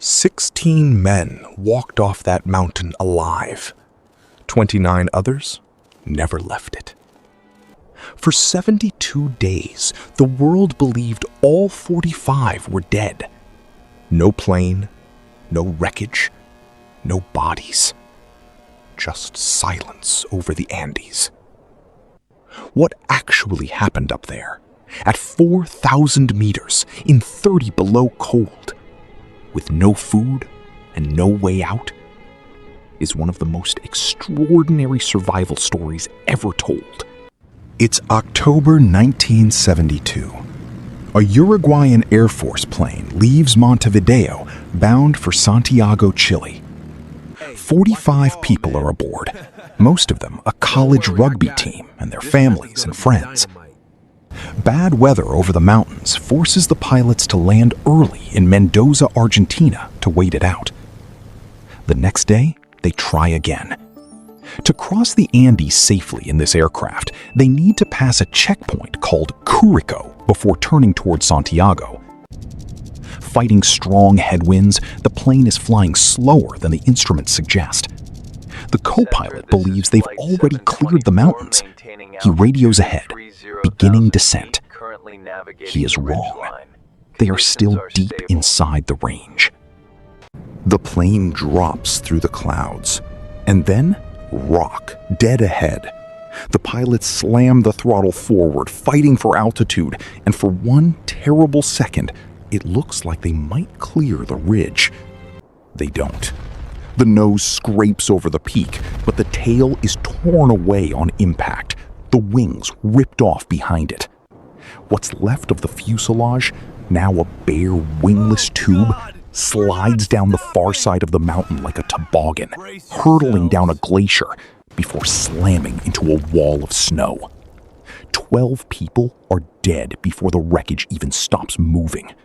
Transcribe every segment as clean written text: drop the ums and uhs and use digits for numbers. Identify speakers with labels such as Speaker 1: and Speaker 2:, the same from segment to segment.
Speaker 1: 16 men walked off that mountain alive. 29 others never left it. For 72 days, the world believed all 45 were dead. No plane, no wreckage, no bodies. Just silence over the Andes. What actually happened up there, at 4,000 meters, in 30 below cold, with no food and no way out, is one of the most extraordinary survival stories ever told. It's October 1972. A Uruguayan Air Force plane leaves Montevideo bound for Santiago, Chile. 45 people are aboard, most of them a college rugby team and their families and friends. Bad weather over the mountains forces the pilots to land early in Mendoza, Argentina to wait it out. The next day, they try again. To cross the Andes safely in this aircraft, they need to pass a checkpoint called Curico before turning towards Santiago. Fighting strong headwinds, the plane is flying slower than the instruments suggest. The co-pilot believes they've already cleared the mountains. He radios ahead, beginning descent. He is wrong. They are still deep inside the range. The plane drops through the clouds, and then rock dead ahead. The pilots slam the throttle forward, fighting for altitude, and for one terrible second, it looks like they might clear the ridge. They don't. The nose scrapes over the peak, but the tail is torn away on impact, the wings ripped off behind it. What's left of the fuselage, now a bare wingless tube, slides down the far side of the mountain like a toboggan, hurtling down a glacier before slamming into a wall of snow. 12 people are dead before the wreckage even stops moving.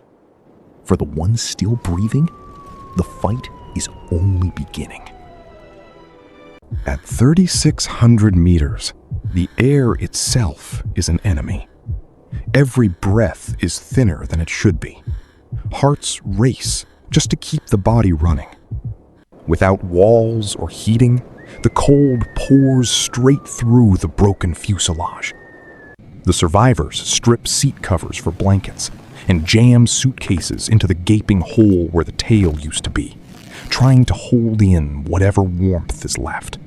Speaker 1: For the ones still breathing, the fight is only beginning. At 3,600 meters, the air itself is an enemy. Every breath is thinner than it should be. Hearts race just to keep the body running. Without walls or heating, the cold pours straight through the broken fuselage. The survivors strip seat covers for blankets and jam suitcases into the gaping hole where the tail used to be, trying to hold in whatever warmth is left.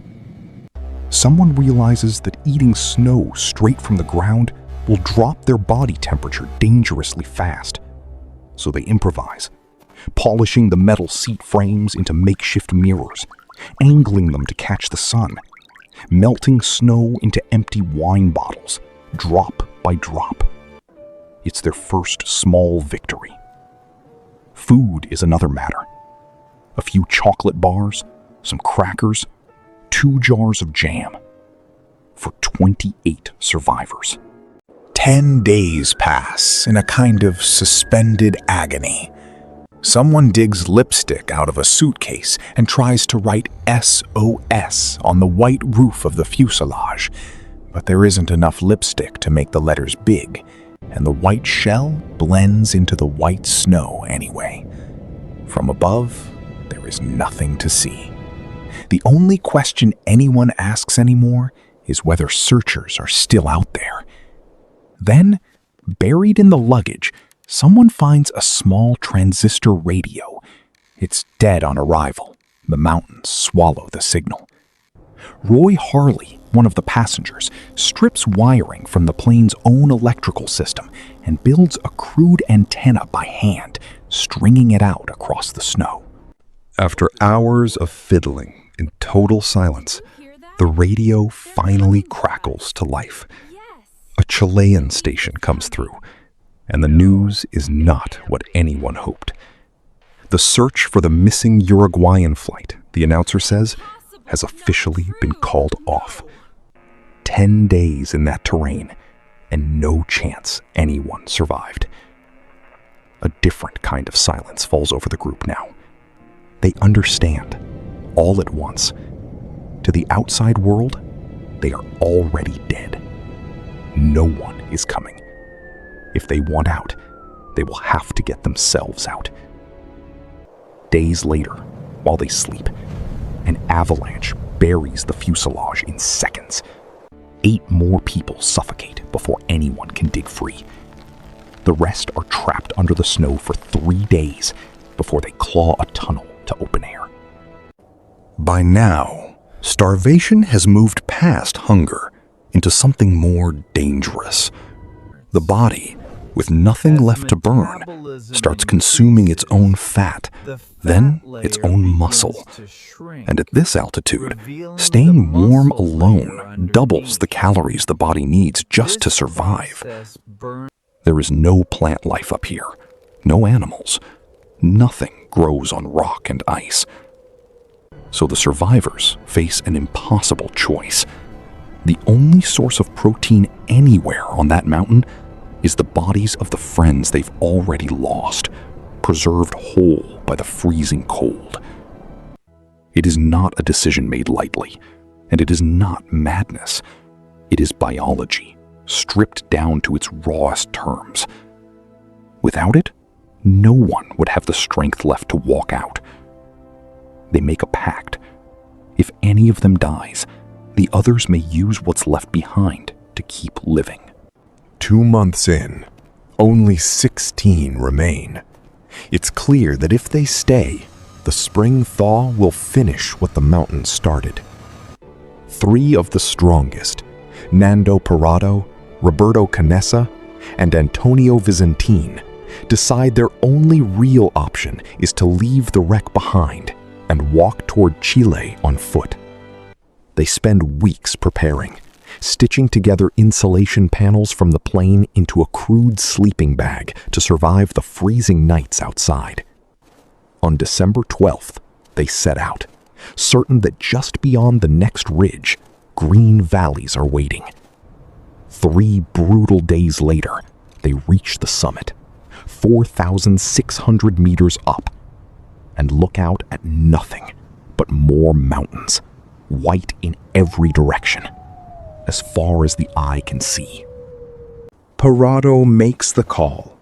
Speaker 1: Someone realizes that eating snow straight from the ground will drop their body temperature dangerously fast. So they improvise, polishing the metal seat frames into makeshift mirrors, angling them to catch the sun, melting snow into empty wine bottles, drop by drop. It's their first small victory. Food is another matter. A few chocolate bars, some crackers, 2 jars of jam. For 28 survivors. 10 days pass in a kind of suspended agony. Someone digs lipstick out of a suitcase and tries to write SOS on the white roof of the fuselage, but there isn't enough lipstick to make the letters big, and the white shell blends into the white snow anyway. From above, there is nothing to see. The only question anyone asks anymore is whether searchers are still out there. Then, buried in the luggage, someone finds a small transistor radio. It's dead on arrival. The mountains swallow the signal. Roy Harley, one of the passengers, strips wiring from the plane's own electrical system and builds a crude antenna by hand, stringing it out across the snow. After hours of fiddling in total silence, the radio finally crackles to life. A Chilean station comes through, and the news is not what anyone hoped. The search for the missing Uruguayan flight, the announcer says, has officially been called off. 10 days in that terrain, and no chance anyone survived. A different kind of silence falls over the group now. They understand, all at once. To the outside world, they are already dead. No one is coming. If they want out, they will have to get themselves out. days later, while they sleep, an avalanche buries the fuselage in seconds. 8 more people suffocate before anyone can dig free. The rest are trapped under the snow for 3 days before they claw a tunnel to open air. By now, starvation has moved past hunger into something more dangerous. The body, with nothing left to burn, starts consuming its own fat, then its own muscle. And at this altitude, staying warm alone doubles the calories the body needs just to survive. There is no plant life up here, no animals. Nothing grows on rock and ice. So the survivors face an impossible choice. The only source of protein anywhere on that mountain is the bodies of the friends they've already lost, preserved whole by the freezing cold. It is not a decision made lightly, and it is not madness. It is biology, stripped down to its rawest terms. Without it, no one would have the strength left to walk out. They make a pact. If any of them dies, the others may use what's left behind to keep living. 2 months in, only 16 remain. It's clear that if they stay, the spring thaw will finish what the mountain started. 3 of the strongest, Nando Parrado, Roberto Canessa, and Antonio Vicentin, decide their only real option is to leave the wreck behind and walk toward Chile on foot. They spend weeks preparing, stitching together insulation panels from the plane into a crude sleeping bag to survive the freezing nights outside. On December 12th, they set out, certain that just beyond the next ridge, green valleys are waiting. 3 brutal days later, they reach the summit, 4,600 meters up, and look out at nothing but more mountains, white in every direction, as far as the eye can see. Parrado makes the call.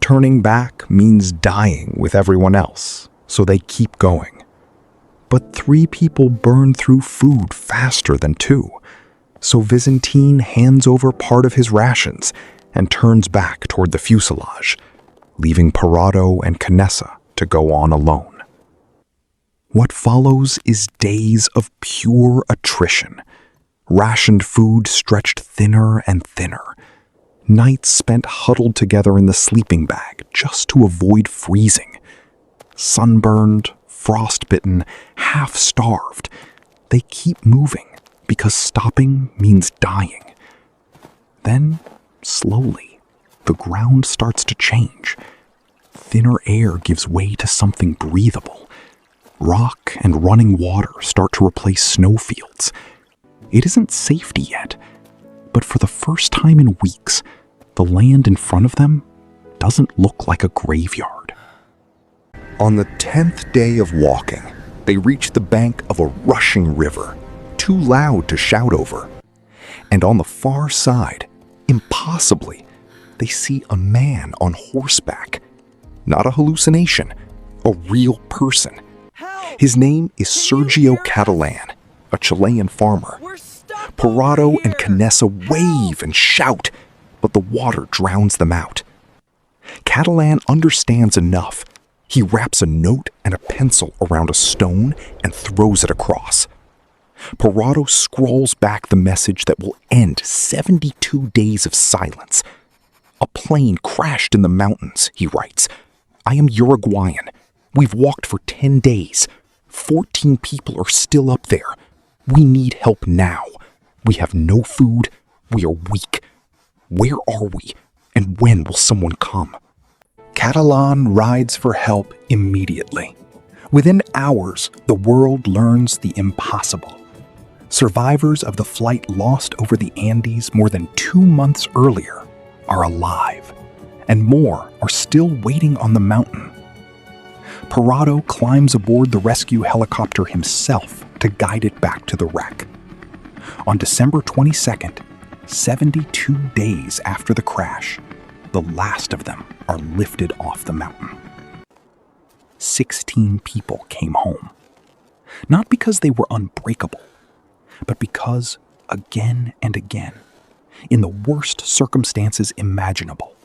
Speaker 1: Turning back means dying with everyone else, so they keep going. But 3 people burn through food faster than 2, so Vicentin hands over part of his rations and turns back toward the fuselage, leaving Parrado and Canessa to go on alone. What follows is days of pure attrition. Rationed food stretched thinner and thinner. Nights spent huddled together in the sleeping bag just to avoid freezing. Sunburned, frostbitten, half-starved, they keep moving because stopping means dying. Then, slowly, the ground starts to change. Thinner air gives way to something breathable. Rock and running water start to replace snowfields. It isn't safety yet, but for the first time in weeks, the land in front of them doesn't look like a graveyard. On the 10th day of walking, they reach the bank of a rushing river, too loud to shout over. And on the far side, impossibly, they see a man on horseback. Not a hallucination, a real person. His name is Sergio Catalan, a Chilean farmer. Parrado and Canessa wave and shout, but the water drowns them out. Catalan understands enough. He wraps a note and a pencil around a stone and throws it across. Parrado scrawls back the message that will end 72 days of silence. A plane crashed in the mountains, he writes. I am Uruguayan. We've walked for 10 days. 14 people are still up there. We need help now. We have no food. We are weak. Where are we? And when will someone come? Catalan rides for help immediately. Within hours, the world learns the impossible. Survivors of the flight lost over the Andes more than 2 months earlier are alive, and more are still waiting on the mountain. Parrado climbs aboard the rescue helicopter himself to guide it back to the wreck. On December 22nd, 72 days after the crash, the last of them are lifted off the mountain.
Speaker 2: 16 people came home. Not because they were unbreakable, but because, again and again, in the worst circumstances imaginable,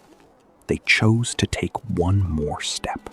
Speaker 2: they chose to take one more step.